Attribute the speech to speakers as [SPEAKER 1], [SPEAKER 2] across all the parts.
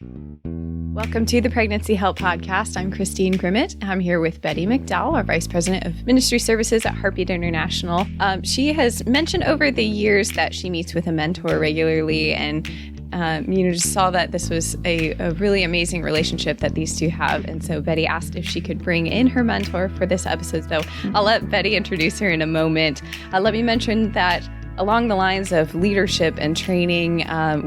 [SPEAKER 1] Welcome to the Pregnancy Help Podcast. I'm Christine Grimmett. I'm here with Betty McDowell, our Vice President of Ministry Services at Heartbeat International. She has mentioned over the years that she meets with a mentor regularly, and just saw that this was a really amazing relationship that these two have. And so Betty asked if she could bring in her mentor for this episode. So I'll let Betty introduce her in a moment. Let me mention that along the lines of leadership and training,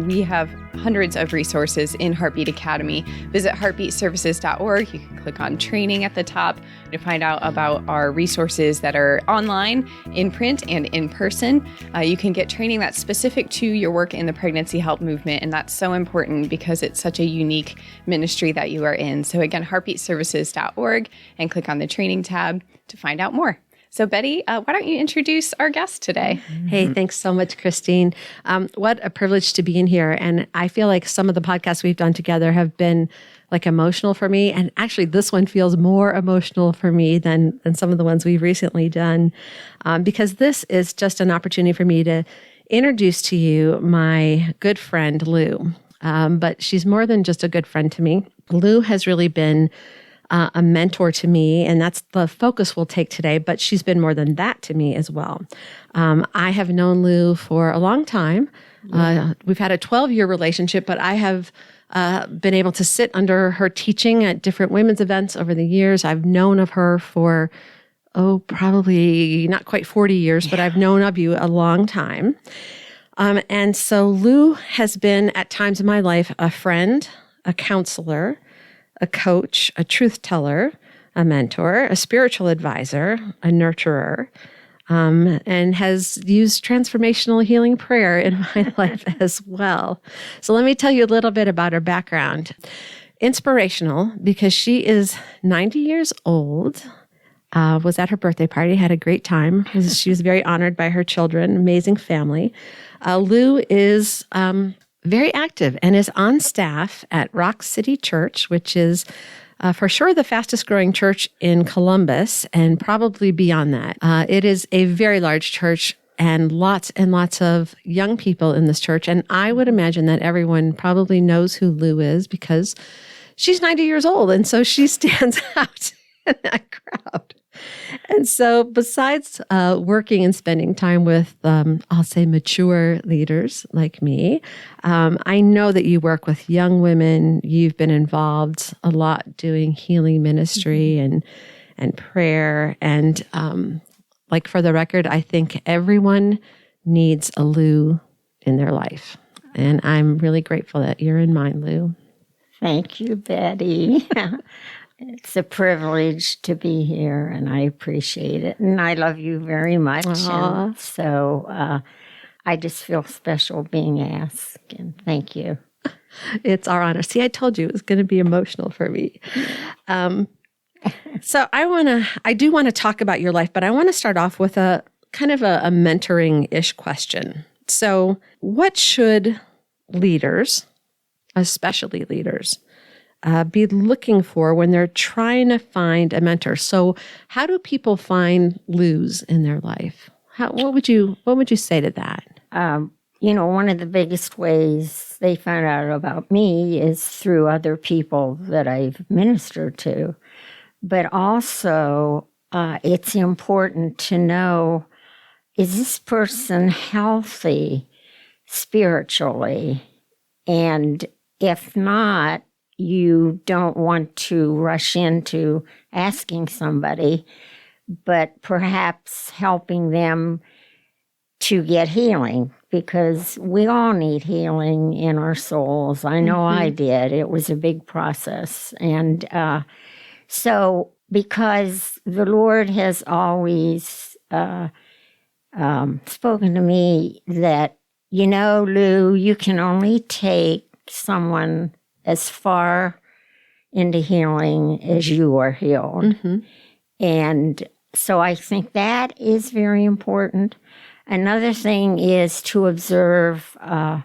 [SPEAKER 1] we have hundreds of resources in Heartbeat Academy. Visit heartbeatservices.org. You can click on training at the top to find out about our resources that are online, in print, and in person. You can get training that's specific to your work in the pregnancy help movement, and that's so important because it's such a unique ministry that you are in. So again, heartbeatservices.org, and click on the training tab to find out more. So Betty, why don't you introduce our guest today?
[SPEAKER 2] Hey, thanks so much, Christine. What a privilege to be in here. And I feel like some of the podcasts we've done together have been like emotional for me. And actually, this one feels more emotional for me than some of the ones we've recently done, because this is just an opportunity for me to introduce to you my good friend, Lou. But she's more than just a good friend to me. Lou has really been a mentor to me, and that's the focus we'll take today, but she's been more than that to me as well. I have known Lou for a long time. We've had a 12-year relationship, but I have been able to sit under her teaching at different women's events over the years. I've known of her for, probably not quite 40 years, but I've known of you a long time. And so Lou has been at times in my life a friend, a counselor, a coach, a truth teller, a mentor, a spiritual advisor, a nurturer, and has used transformational healing prayer in my life as well. So let me tell you a little bit about her background. Inspirational because she is 90 years old, was at her birthday party, had a great time. She was very honored by her children, amazing family. Lou is very active and is on staff at Rock City Church, which is for sure the fastest growing church in Columbus and probably beyond that. It is a very large church and lots of young people in this church. And I would imagine that everyone probably knows who Lou is because she's 90 years old. And so she stands out in that crowd. And so besides working and spending time with, I'll say, mature leaders like me, I know that you work with young women. You've been involved a lot doing healing ministry and prayer. And like for the record, I think everyone needs a Lou in their life. And I'm really grateful that you're in mine, Lou.
[SPEAKER 3] Thank you, Betty. It's a privilege to be here, and I appreciate it. And I love you very much. And so I just feel special being asked, and thank you.
[SPEAKER 2] It's our honor. See, I told you it was going to be emotional for me. So I do want to talk about your life, but I want to start off with a kind of a mentoring-ish question. So what should leaders, especially leaders, be looking for when they're trying to find a mentor? So how do people find Lou's in their life? What would you say to that?
[SPEAKER 3] One of the biggest ways they find out about me is through other people that I've ministered to. But also, it's important to know, is this person healthy spiritually? And if not, you don't want to rush into asking somebody, but perhaps helping them to get healing, because we all need healing in our souls. I know I did. It was a big process. And so because the Lord has always spoken to me that, Lou, you can only take someone as far into healing as you are healed. Mm-hmm. And so I think that is very important. Another thing is to observe, are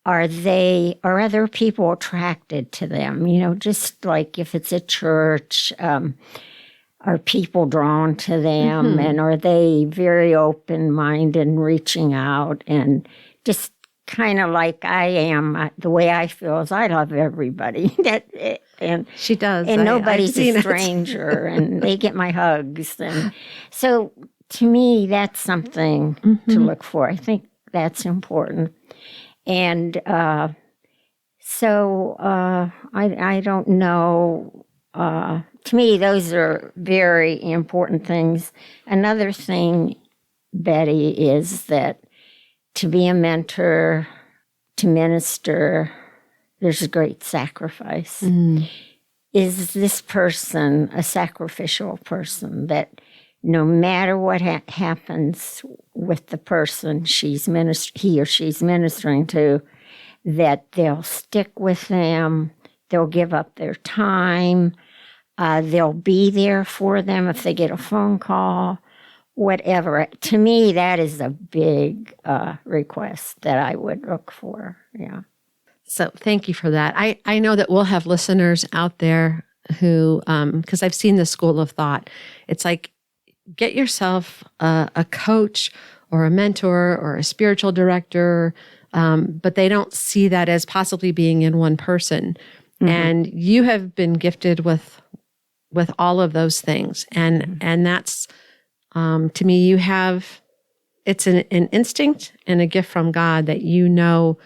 [SPEAKER 3] other people attracted to them? Just like if it's a church, are people drawn to them? Mm-hmm. And are they very open-minded and reaching out and just kind of like I am. The way I feel is I love everybody. And
[SPEAKER 2] she does.
[SPEAKER 3] And nobody's a
[SPEAKER 2] it.
[SPEAKER 3] stranger, and they get my hugs. And so to me, that's something to look for. I think that's important. And so I don't know. To me, those are very important things. Another thing, Betty, is that to be a mentor, to minister, there's a great sacrifice. Is this person a sacrificial person that no matter what happens with the person he or she's ministering to, that they'll stick with them, they'll give up their time, they'll be there for them if they get a phone call, whatever. To me, that is a big request that I would look for. Yeah.
[SPEAKER 2] So thank you for that. I know that we'll have listeners out there who, because I've seen this school of thought, it's like, get yourself a coach or a mentor or a spiritual director, but they don't see that as possibly being in one person. And you have been gifted with all of those things. And that's, to me, you have, it's an instinct and a gift from God that you know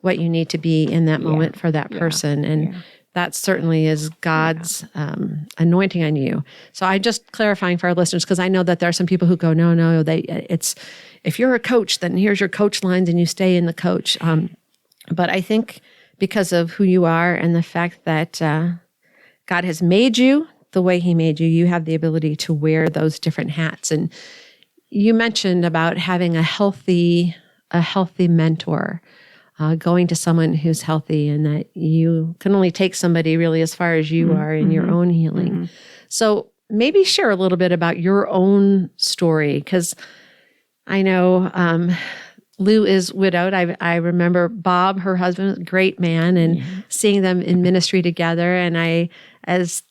[SPEAKER 2] what you need to be in that moment for that person. And that certainly is God's anointing on you. So I just clarifying for our listeners, because I know that there are some people who go, no, it's, if you're a coach, then here's your coach lines and you stay in the coach. But I think because of who you are and the fact that God has made you the way he made you, you have the ability to wear those different hats. And you mentioned about having a healthy mentor, going to someone who's healthy, and that you can only take somebody really as far as you are in your own healing. So maybe share a little bit about your own story, because I know Lou is widowed. I remember Bob, her husband, a great man, and seeing them in ministry together. And as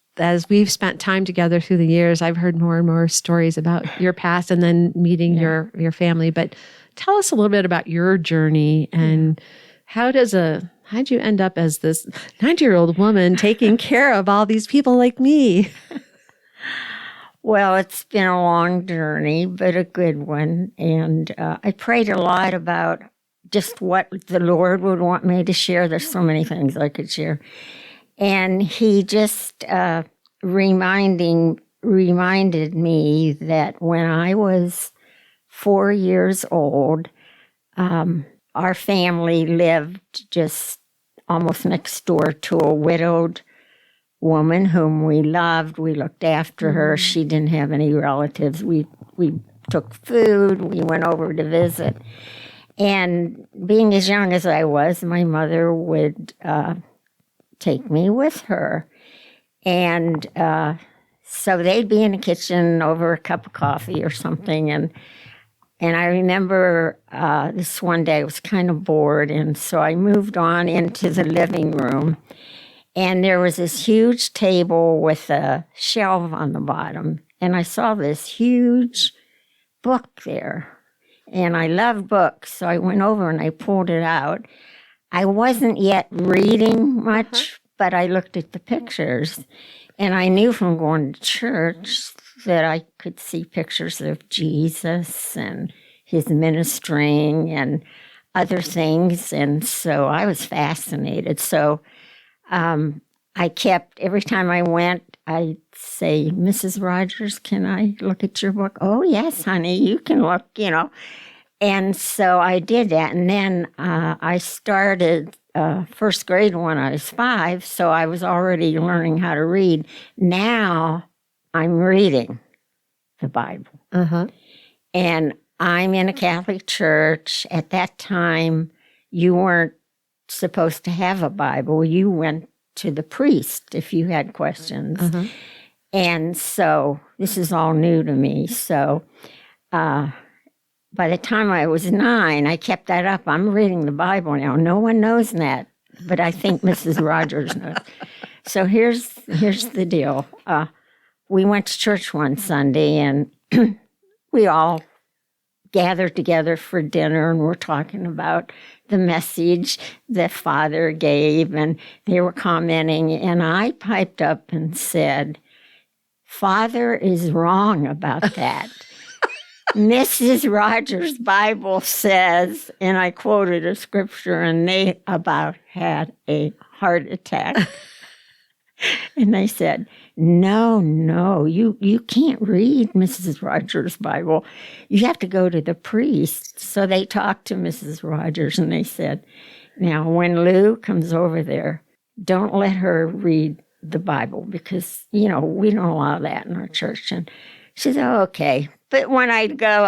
[SPEAKER 2] we've spent time together through the years, I've heard more and more stories about your past and then meeting your family. But tell us a little bit about your journey and how'd you end up as this 90-year-old woman taking care of all these people like me?
[SPEAKER 3] Well, it's been a long journey, but a good one. And I prayed a lot about just what the Lord would want me to share. There's so many things I could share. And he just reminded me that when I was 4 years old, our family lived just almost next door to a widowed woman whom we loved. We looked after her. She didn't have any relatives. We took food. We went over to visit. And being as young as I was, my mother would take me with her. And so they'd be in the kitchen over a cup of coffee or something. And I remember this one day I was kind of bored, and so I moved on into the living room. And there was this huge table with a shelf on the bottom. And I saw this huge book there. And I love books, so I went over and I pulled it out. I wasn't yet reading much, but I looked at the pictures. And I knew from going to church that I could see pictures of Jesus and his ministering and other things. And so I was fascinated. So I kept, every time I went, I'd say, Mrs. Rogers, can I look at your book? Oh, yes, honey, you can look, And so I did that. And then I started first grade when I was 5, so I was already learning how to read. Now I'm reading the Bible. And I'm in a Catholic church. At that time, you weren't supposed to have a Bible. You went to the priest if you had questions. And so this is all new to me. So by the time I was 9, I kept that up. I'm reading the Bible now. No one knows that, but I think Mrs. Rogers knows. So here's the deal. We went to church one Sunday, and we all gathered together for dinner, and we're talking about the message that Father gave, and they were commenting, and I piped up and said, Father is wrong about that. Mrs. Rogers' Bible says, and I quoted a scripture, and they about had a heart attack. And they said, no, you can't read Mrs. Rogers' Bible. You have to go to the priest. So they talked to Mrs. Rogers, and they said, now, when Lou comes over there, don't let her read the Bible because, we don't allow that in our church. And she said, oh, okay. But when I'd go,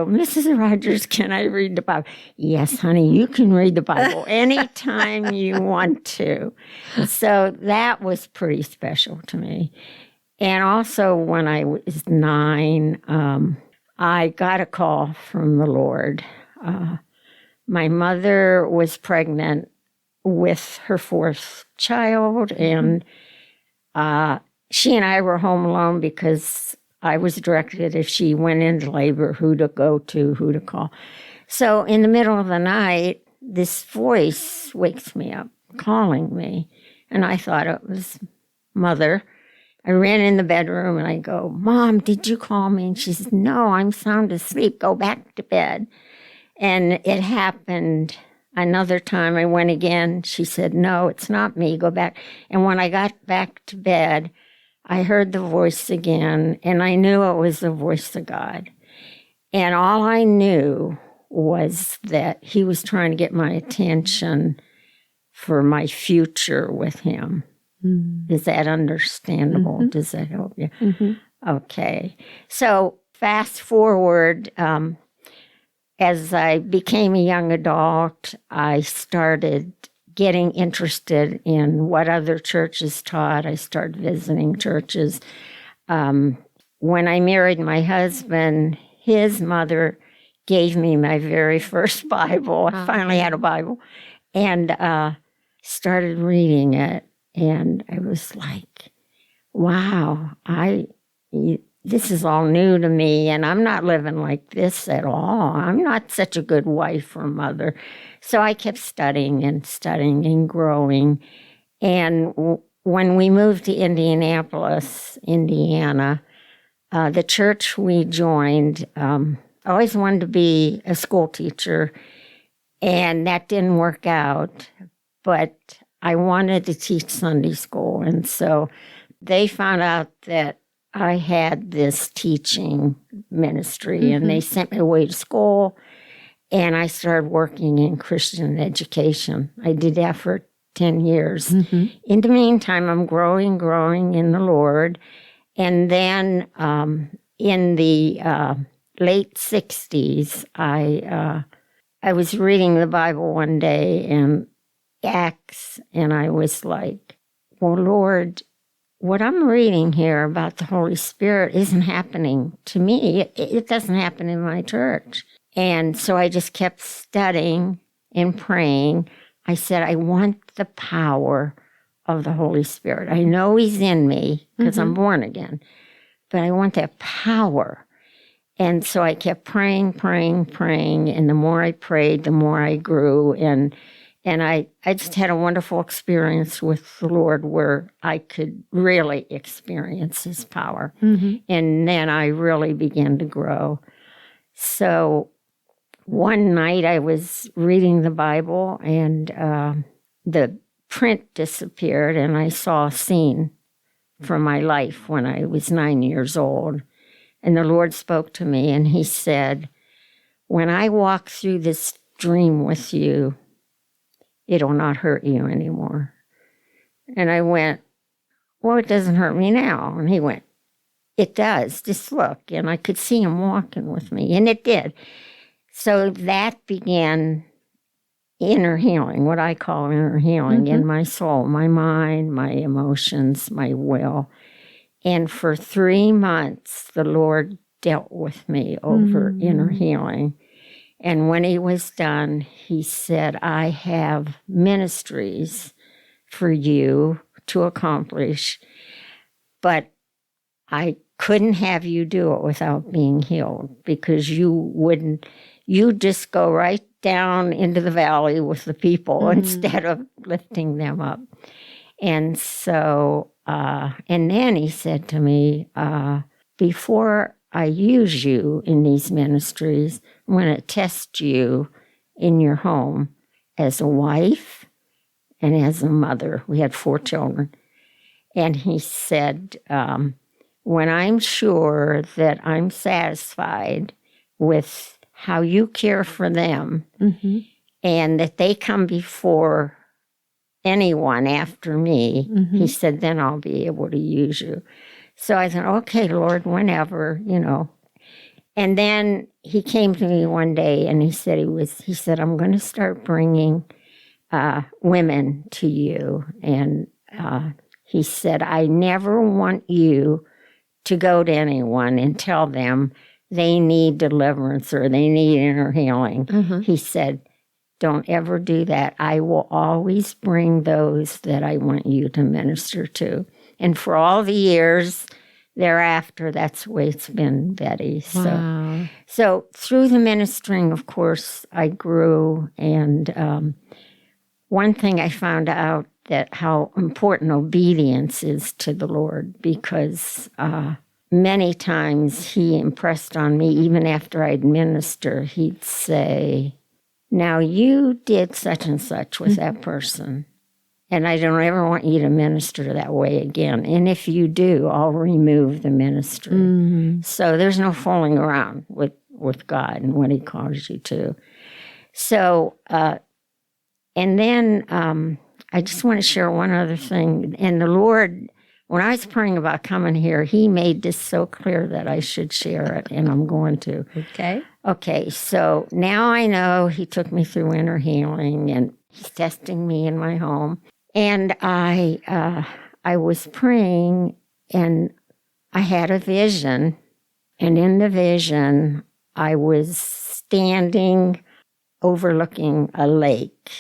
[SPEAKER 3] Mrs. Rogers, can I read the Bible? Yes, honey, you can read the Bible anytime you want to. So that was pretty special to me. And also when I was 9, I got a call from the Lord. My mother was pregnant with her 4th child, and she and I were home alone because I was directed if she went into labor, who to go to, who to call. So in the middle of the night, this voice wakes me up, calling me. And I thought it was Mother. I ran in the bedroom and I go, Mom, did you call me? And she says, no, I'm sound asleep. Go back to bed. And it happened another time. I went again. She said, no, it's not me. Go back. And when I got back to bed, I heard the voice again, and I knew it was the voice of God. And all I knew was that he was trying to get my attention for my future with him. Mm-hmm. Is that understandable? Mm-hmm. Does that help you? Mm-hmm. Okay. So fast forward, as I became a young adult, I started getting interested in what other churches taught. I started visiting churches. When I married my husband, his mother gave me my very first Bible. I finally had a Bible, and started reading it. And I was like, wow, this is all new to me, and I'm not living like this at all. I'm not such a good wife or mother. So I kept studying and growing. And when we moved to Indianapolis, Indiana, the church we joined, I always wanted to be a school teacher, and that didn't work out. But I wanted to teach Sunday school, and so they found out that I had this teaching ministry, mm-hmm. and they sent me away to school, and I started working in Christian education. I did that for 10 years. Mm-hmm. In the meantime, I'm growing in the Lord. And then in the late 60s, I was reading the Bible one day in Acts, and I was like, well, Lord, what I'm reading here about the Holy Spirit isn't happening to me. It doesn't happen in my church. And so I just kept studying and praying. I said, I want the power of the Holy Spirit. I know he's in me because mm-hmm. I'm born again, but I want that power. And so I kept praying. And the more I prayed, the more I grew. And I just had a wonderful experience with the Lord where I could really experience his power. Mm-hmm. And then I really began to grow. So one night I was reading the Bible, and the print disappeared, and I saw a scene from my life when I was 9 years old. And the Lord spoke to me, and he said, when I walk through this dream with you, it'll not hurt you anymore. And I went, well, it doesn't hurt me now. And he went, it does. Just look. And I could see him walking with me, and it did. So that began inner healing, what I call inner healing, mm-hmm. in my soul, my mind, my emotions, my will. And for 3 months, the Lord dealt with me over mm-hmm. inner healing. And when he was done, he said, I have ministries for you to accomplish, but I couldn't have you do it without being healed, because you you just go right down into the valley with the people instead of lifting them up. And so, and then he said to me, before I use you in these ministries, I'm going to test you in your home as a wife and as a mother. We had 4 children. And he said, when I'm sure that I'm satisfied with how you care for them and that they come before anyone after me, he said, then I'll be able to use you. So I said, okay, Lord, whenever, And then he came to me one day and he said, I'm going to start bringing women to you. And he said, I never want you to go to anyone and tell them they need deliverance or they need inner healing. He said, don't ever do that. I will always bring those that I want you to minister to. And for all the years thereafter, that's the way it's been, Betty.
[SPEAKER 2] Wow.
[SPEAKER 3] So through the ministering, of course, I grew. And one thing I found out that how important obedience is to the Lord, because many times he impressed on me, even after I'd minister, he'd say, now you did such and such with that person, and I don't ever want you to minister that way again. And if you do, I'll remove the ministry. So there's no fooling around with God and what he calls you to. So, and then I just want to share one other thing. And the Lord, when I was praying about coming here, he made this so clear that I should share it, and I'm going to. Okay, so now I know he took me through inner healing, and he's testing me in my home. And I was praying, and I had a vision, and in the vision, I was standing overlooking a lake,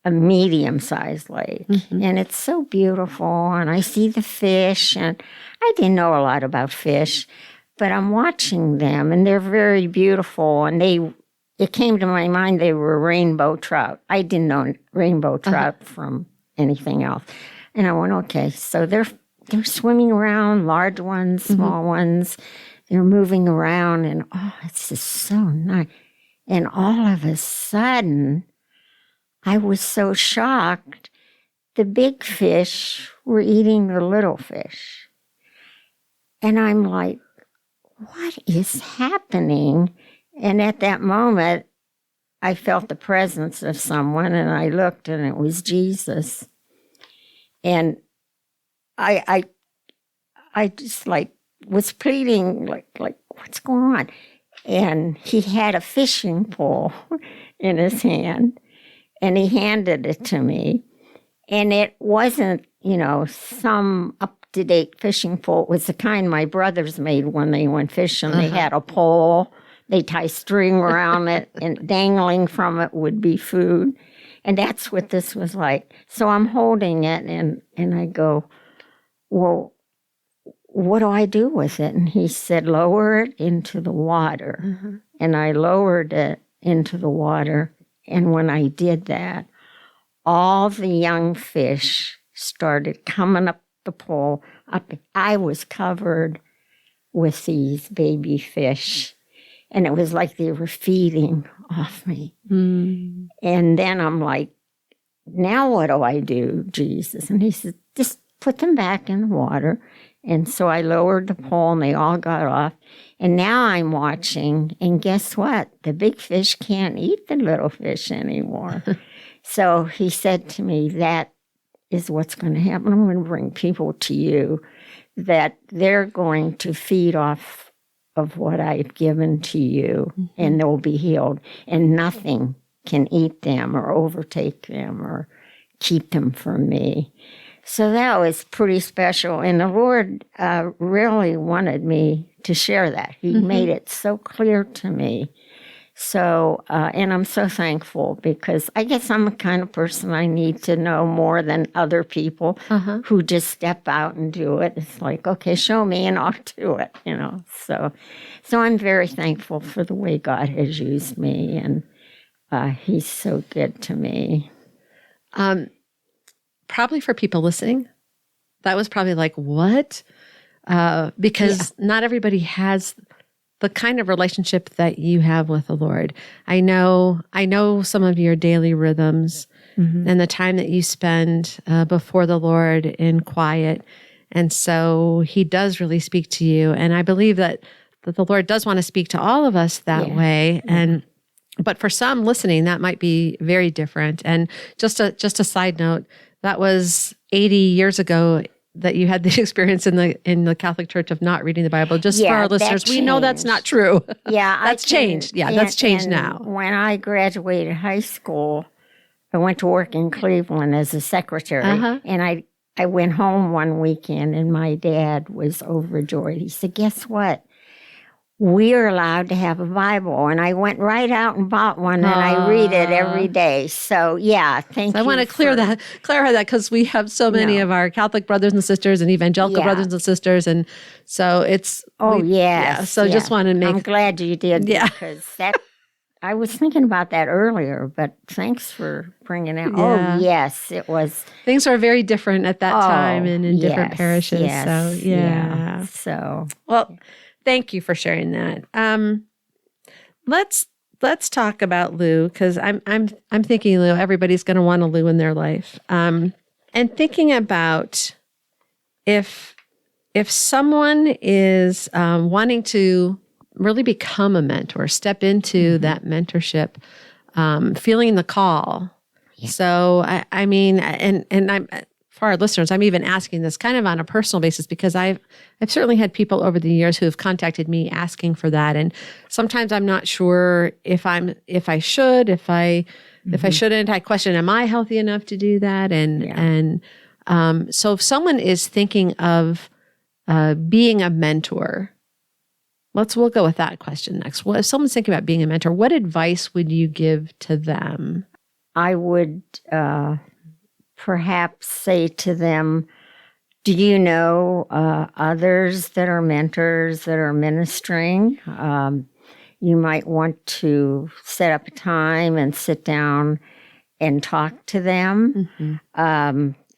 [SPEAKER 3] a medium-sized lake, and it's so beautiful, and I see the fish, and I didn't know a lot about fish, but I'm watching them, and they're very beautiful, and it came to my mind they were rainbow trout. I didn't know rainbow trout from anything else. And I went, okay, so they're swimming around, large ones, small ones. They're moving around, and it's just so nice. And all of a sudden, I was so shocked. The big fish were eating the little fish. And I'm like, what is happening? And at that moment, I felt the presence of someone, and I looked, and it was Jesus. And I just was pleading, like what's going on? And he had a fishing pole in his hand, and he handed it to me. And it wasn't, some up-to-date fishing pole. It was the kind my brothers made when they went fishing. They had a pole. They tie string around it, and dangling from it would be food. And that's what this was like. So I'm holding it, and I go, well, what do I do with it? And he said, lower it into the water. And I lowered it into the water. And when I did that, all the young fish started coming up the pole. I was covered with these baby fish. And it was like they were feeding off me. And then I'm like, now what do I do, Jesus? And he said, just put them back in the water. And so I lowered the pole, and they all got off. And now I'm watching, and guess what? The big fish can't eat the little fish anymore. So he said to me, that is what's going to happen. I'm going to bring people to you that they're going to feed off of what I've given to you, and they'll be healed. And nothing can eat them or overtake them or keep them from me. So that was pretty special. And the Lord really wanted me to share that. He made it so clear to me So, and I'm so thankful because I guess I'm the kind of person I need to know more than other people who just step out and do it. It's like, okay, show me and I'll do it, So I'm very thankful for the way God has used me, and He's so good to me.
[SPEAKER 2] Probably for people listening, that was probably like, what? Because not everybody has the kind of relationship that you have with the Lord. I know some of your daily rhythms and the time that you spend before the Lord in quiet. And so He does really speak to you. And I believe that the Lord does want to speak to all of us that way. But for some listening, that might be very different. And just a side note, that was 80 years ago that you had the experience in the Catholic Church of not reading the Bible. Just for our listeners, we know that's not true.
[SPEAKER 3] Yeah,
[SPEAKER 2] that's changed. Yeah, that's changed now.
[SPEAKER 3] When I graduated high school, I went to work in Cleveland as a secretary, and I went home one weekend, and my dad was overjoyed. He said, "Guess what? We're allowed to have a Bible." And I went right out and bought one, and I read it every day. So, thank you.
[SPEAKER 2] I want to clarify that because we have so many of our Catholic brothers and sisters and evangelical brothers and sisters. And so it's... just want to make...
[SPEAKER 3] I'm glad you did because I was thinking about that earlier, but thanks for bringing it. Yeah. Oh, yes, it was...
[SPEAKER 2] Things are very different at that time and in different parishes.
[SPEAKER 3] Yes, So...
[SPEAKER 2] Well... Thank you for sharing that. Let's talk about Lou, because I'm thinking, Lou, everybody's going to want a Lou in their life. And thinking about if someone is wanting to really become a mentor, step into that mentorship, feeling the call. Yeah. So I mean, and I'm. For our listeners, I'm even asking this kind of on a personal basis because I've certainly had people over the years who have contacted me asking for that, and sometimes I'm not sure if I shouldn't. I question, am I healthy enough to do that? So if someone is thinking of being a mentor, we'll go with that question next. If someone's thinking about being a mentor, what advice would you give to them?
[SPEAKER 3] I would. Perhaps say to them, do you know others that are mentors that are ministering? You might want to set up a time and sit down and talk to them.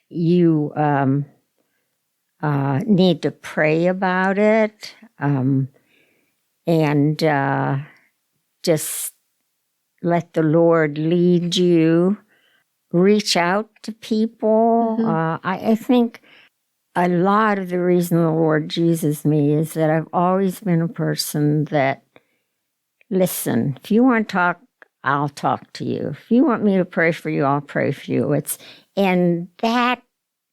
[SPEAKER 3] You need to pray about it and just let the Lord lead you. Reach out to people. I think a lot of the reason the Lord uses me is that I've always been a person that, listen, if you want to talk, I'll talk to you. If you want me to pray for you, I'll pray for you. And that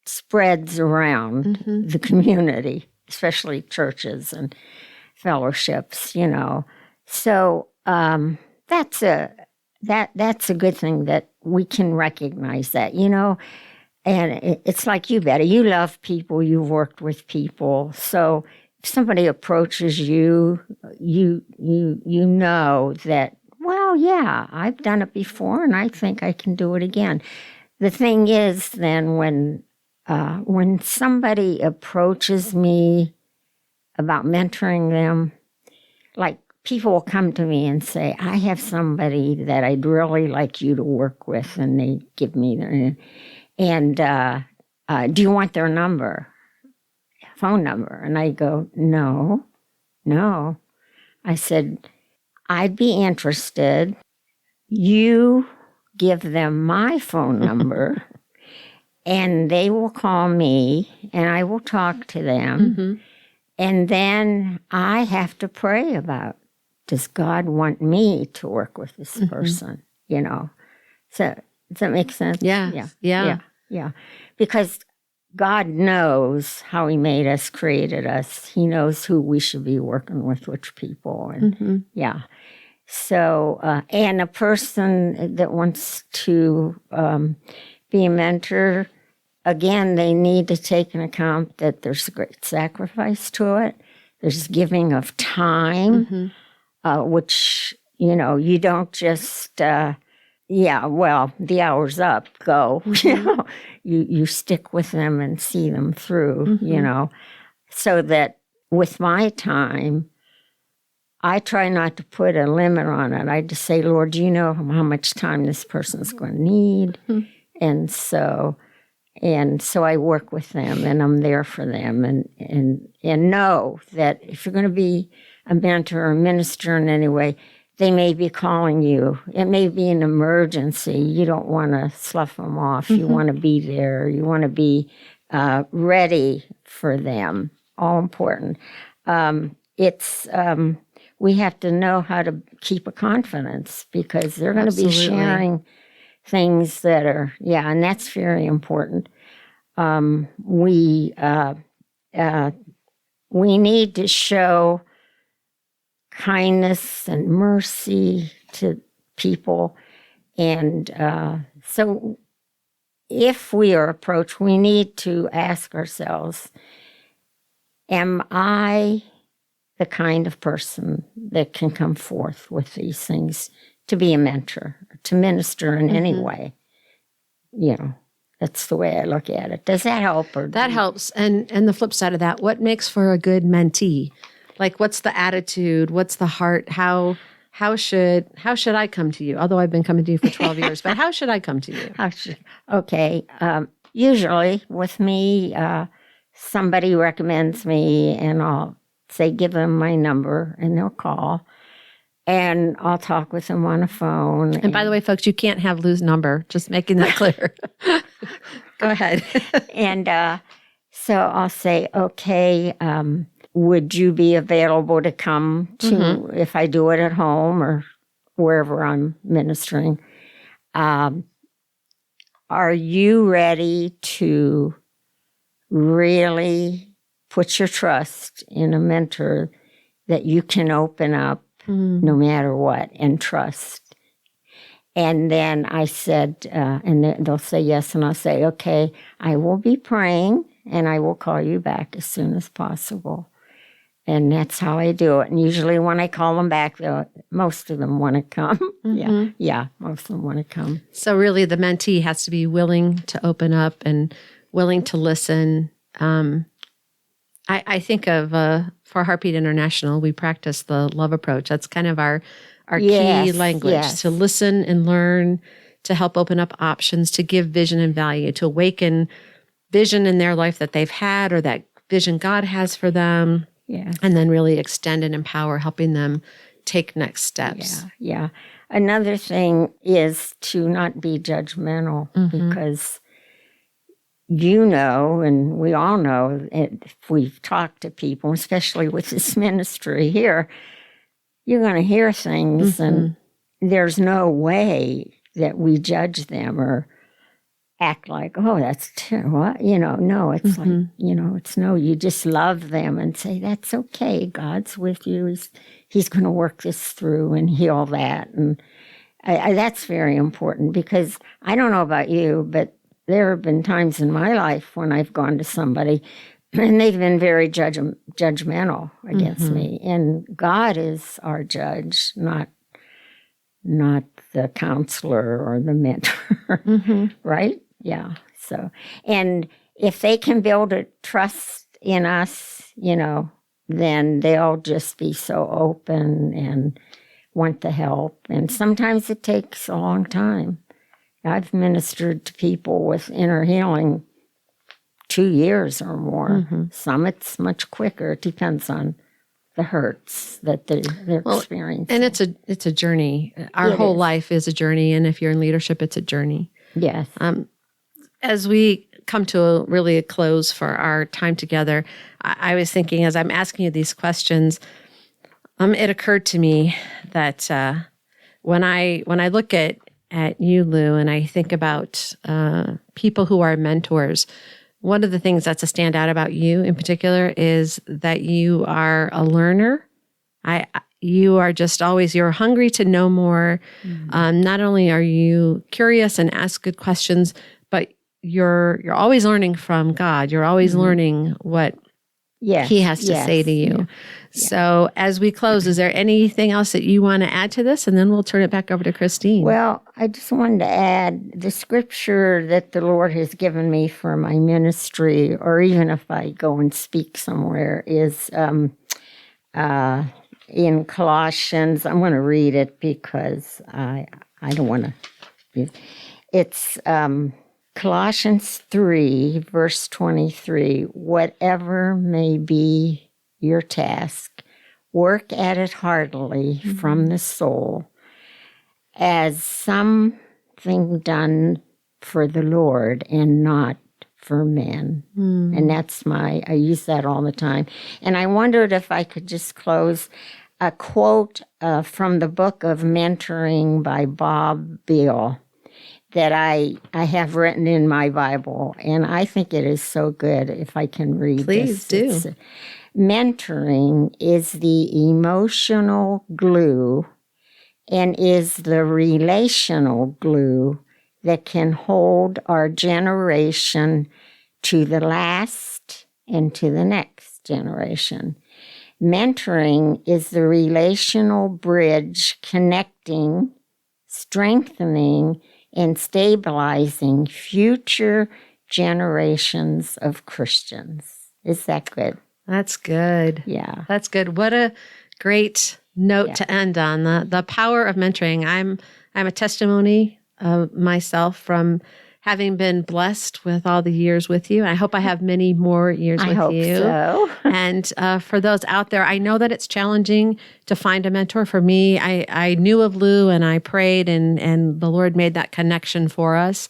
[SPEAKER 3] spreads around the community, especially churches and fellowships, So that's a good thing that we can recognize that, and it's like you, Betty. You love people. You've worked with people. So if somebody approaches you, you know that, well, yeah, I've done it before, and I think I can do it again. The thing is, then, when somebody approaches me about mentoring them, like, people will come to me and say, I have somebody that I'd really like you to work with, and they give me their, and do you want their phone number? And I go, no. I said, I'd be interested. You give them my phone number, and they will call me, and I will talk to them, and then I have to pray about, does God want me to work with this person? So does that make sense?
[SPEAKER 2] Yeah.
[SPEAKER 3] Because God knows how He made us, created us. He knows who we should be working with, which people, and So, and a person that wants to be a mentor, again, they need to take into account that there's a great sacrifice to it. There's giving of time. Which, you don't just, the hour's up, go. You stick with them and see them through, so that with my time, I try not to put a limit on it. I just say, Lord, do you know how much time this person's going to need? And so I work with them, and I'm there for them, and know that if you're going to be a mentor or a minister in any way, they may be calling you. It may be an emergency. You don't want to slough them off. You want to be there. You want to be ready for them. All important. We have to know how to keep a confidence, because they're going to be sharing things that are, and that's very important. We need to show kindness and mercy to people. And so if we are approached, we need to ask ourselves, am I the kind of person that can come forth with these things to be a mentor, to minister in any way? That's the way I look at it. Does that help?
[SPEAKER 2] That helps. And the flip side of that, what makes for a good mentee? Like, what's the attitude? What's the heart? How should I come to you? Although I've been coming to you for 12 years, but how should I come to you?
[SPEAKER 3] Okay. Usually with me, somebody recommends me, and I'll say, give them my number, and they'll call, and I'll talk with them on the phone.
[SPEAKER 2] And by the way, folks, you can't have Lou's number, just making that clear. Go ahead.
[SPEAKER 3] And so I'll say, okay, would you be available to come to, if I do it at home or wherever I'm ministering? Are you ready to really put your trust in a mentor that you can open up no matter what and trust? And then I said, and they'll say yes, and I'll say, okay, I will be praying, and I will call you back as soon as possible. And that's how I do it. And usually when I call them back, most of them want to come. Yeah, most of them want to come.
[SPEAKER 2] So really the mentee has to be willing to open up and willing to listen. I think of, for Heartbeat International, we practice the love approach. That's kind of our key language, to listen and learn, to help open up options, to give vision and value, to awaken vision in their life that they've had or that vision God has for them.
[SPEAKER 3] Yeah.
[SPEAKER 2] And then really extend and empower, helping them take next steps.
[SPEAKER 3] Yeah. Another thing is to not be judgmental, because and we all know, if we've talked to people, especially with this ministry here, you're going to hear things, and there's no way that we judge them or act like, oh, that's terrible. No, it's like, it's no, you just love them and say, that's okay. God's with you. He's going to work this through and heal that. And that's very important, because I don't know about you, but there have been times in my life when I've gone to somebody and they've been very judgmental against me. And God is our judge, not the counselor or the mentor, right? Yeah. So, and if they can build a trust in us, then they'll just be so open and want the help. And sometimes it takes a long time. I've ministered to people with inner healing 2 years or more. Some it's much quicker. It depends on the hurts that they're experiencing.
[SPEAKER 2] And it's a journey. Our whole life is a journey. And if you're in leadership, it's a journey.
[SPEAKER 3] Yes.
[SPEAKER 2] As we come to a close for our time together, I was thinking, as I'm asking you these questions, it occurred to me that when I look at you, Lou, and I think about people who are mentors, one of the things that's a standout about you in particular is that you are a learner. You are just always, you're hungry to know more. Not only are you curious and ask good questions, but you're always learning from God. You're always learning what
[SPEAKER 3] Yes.
[SPEAKER 2] he has to say to you. So as we close, is there anything else that you want to add to this? And then we'll turn it back over to Christine.
[SPEAKER 3] Well, I just wanted to add the scripture that the Lord has given me for my ministry, or even if I go and speak somewhere, is in Colossians. I'm going to read it because I don't want to. It's Colossians 3, verse 23. Whatever may be your task, work at it heartily from the soul, as something done for the Lord and not for men. And that's I use that all the time. And I wondered if I could just close a quote from the book of Mentoring by Bob Beal that I have written in my Bible. And I think it is so good if I can read
[SPEAKER 2] Please
[SPEAKER 3] this.
[SPEAKER 2] do.
[SPEAKER 3] Mentoring is the emotional glue and is the relational glue that can hold our generation to the last and to the next generation. Mentoring is the relational bridge connecting, strengthening, and stabilizing future generations of Christians. Is that good?
[SPEAKER 2] That's good.
[SPEAKER 3] Yeah.
[SPEAKER 2] That's good. What a great note to end on, the power of mentoring. I'm a testimony of myself from having been blessed with all the years with you. I hope I have many more years with you.
[SPEAKER 3] I hope so.
[SPEAKER 2] And for those out there, I know that it's challenging to find a mentor. For me, I knew of Lou and I prayed and the Lord made that connection for us.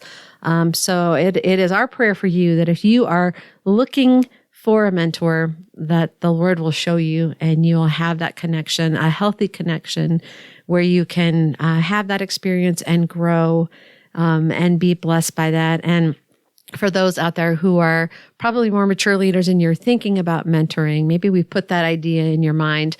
[SPEAKER 2] So it is our prayer for you that if you are looking for a mentor, that the Lord will show you and you'll have that connection, a healthy connection where you can have that experience and grow and be blessed by that. And for those out there who are probably more mature leaders and you're thinking about mentoring, maybe we put that idea in your mind.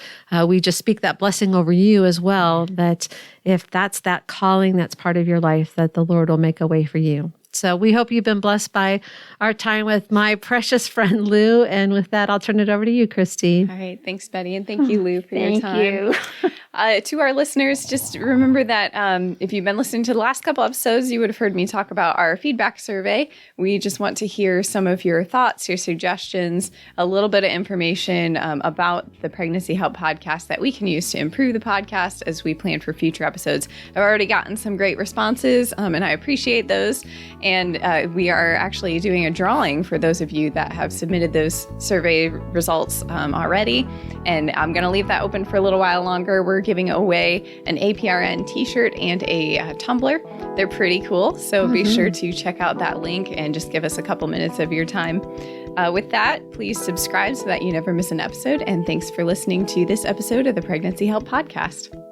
[SPEAKER 2] We just speak that blessing over you as well, that if that's that calling that's part of your life, that the Lord will make a way for you. So we hope you've been blessed by our time with my precious friend, Lou. And with that, I'll turn it over to you, Christine.
[SPEAKER 1] All right. Thanks, Betty. And thank you, Lou, for your time.
[SPEAKER 3] Thank you.
[SPEAKER 1] To our listeners, just remember that if you've been listening to the last couple episodes, you would have heard me talk about our feedback survey. We just want to hear some of your thoughts, your suggestions, a little bit of information about the Pregnancy Help podcast that we can use to improve the podcast as we plan for future episodes. I've already gotten some great responses, and I appreciate those. And we are actually doing a drawing for those of you that have submitted those survey results already. And I'm going to leave that open for a little while longer. We're giving away an APRN t-shirt and a tumbler. They're pretty cool. So be sure to check out that link and just give us a couple minutes of your time. With that, please subscribe so that you never miss an episode. And thanks for listening to this episode of the Pregnancy Help Podcast.